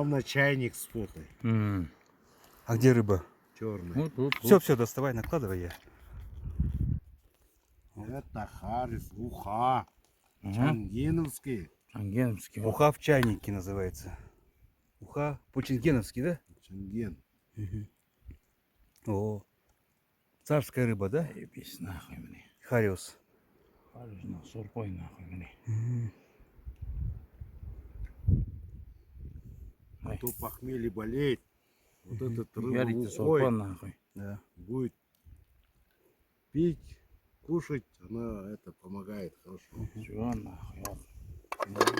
На чайник с фото. А где рыба? Черный. Все, доставай, накладывай я. Это харис, уха. Чангеновский. Ангеновский. Уха в чайнике называется. Уха по-ченгеновски, да? Чанген. О, царская рыба, да? Ебись нахуй мне. Хариус. Халюсь на сорпой нахуй мне. Кто похмелье болеет, вот этот Ярите рыба сорпа нахуй. Да. будет пить, кушать, она это помогает хорошо. Все нахуй.